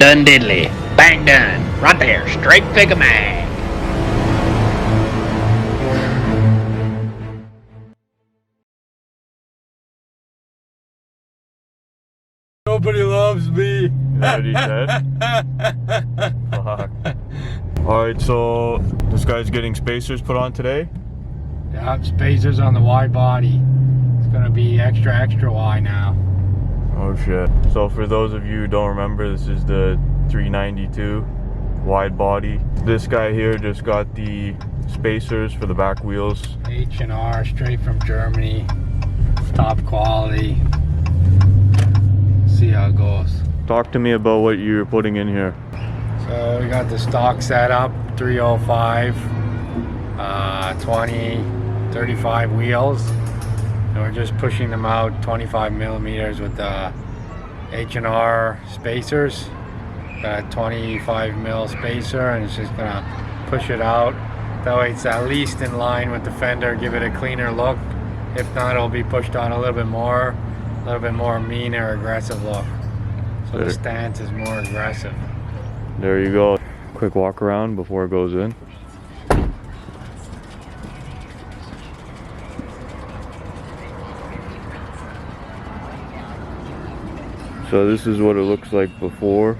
Done diddly. Bang done. Right there. Straight figure mag. Nobody loves me. Is that what he said? Fuck. Alright, so this guy's getting spacers put on today. Yeah, spacers on the wide body. It's gonna be extra wide now. Oh shit. So for those of you who don't remember, this is the 392 wide body. This guy here just got the spacers for the back wheels. H&R straight from Germany. Top quality. See how it goes. Talk to me about what you're putting in here. So we got the stock setup, 305, 20, 35 wheels. And we're just pushing them out 25 millimeters with the H&R spacers. Got a 25 mil spacer, and it's just gonna push it out. That way it's at least in line with the fender, give it a cleaner look. If not, it'll be pushed on a little bit more mean or aggressive look. So the stance is more aggressive. There you go. Quick walk around before it goes in. So this is what it looks like before.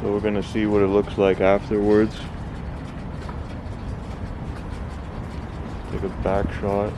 So we're gonna see what it looks like afterwards. Take a back shot.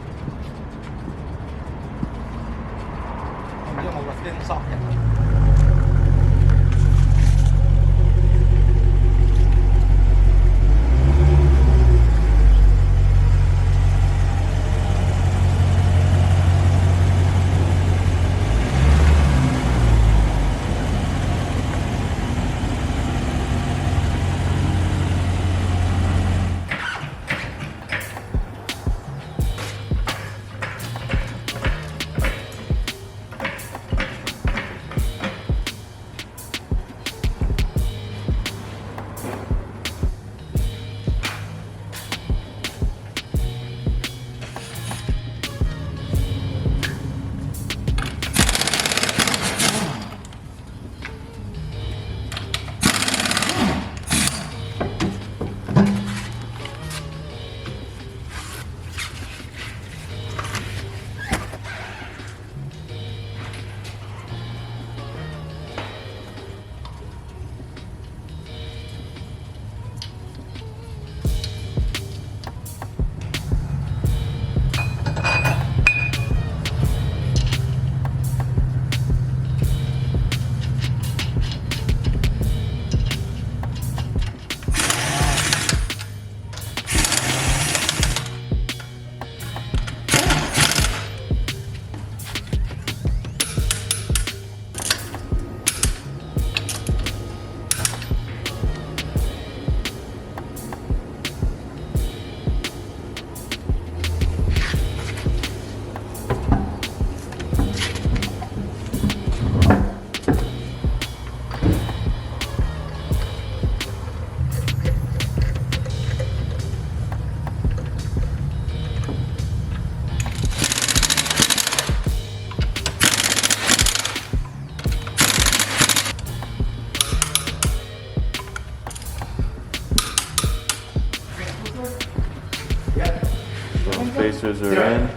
Spacers are in.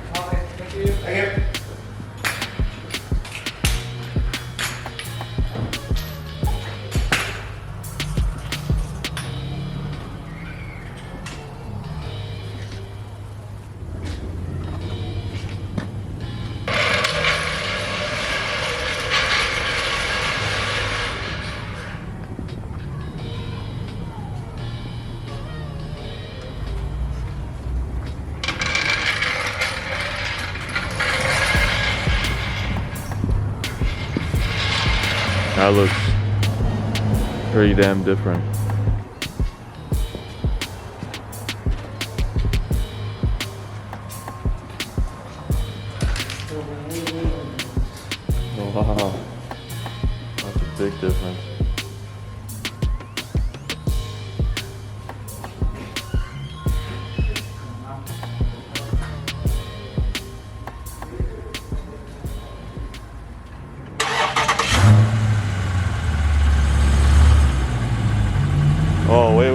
That looks pretty damn different. Oh, wow, that's a big difference. Oh, wait.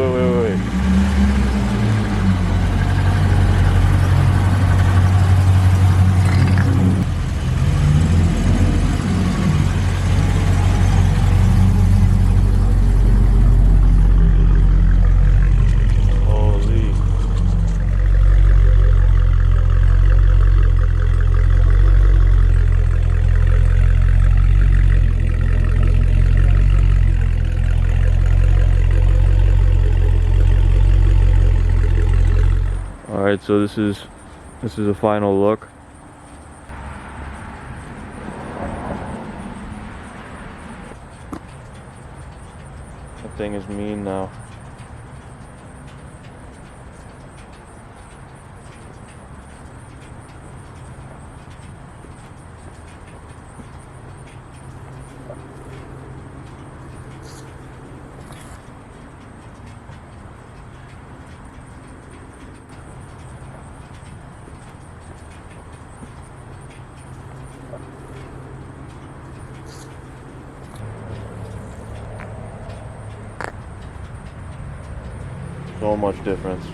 Holy. All right, so this is a final look. That thing is mean now. So much difference.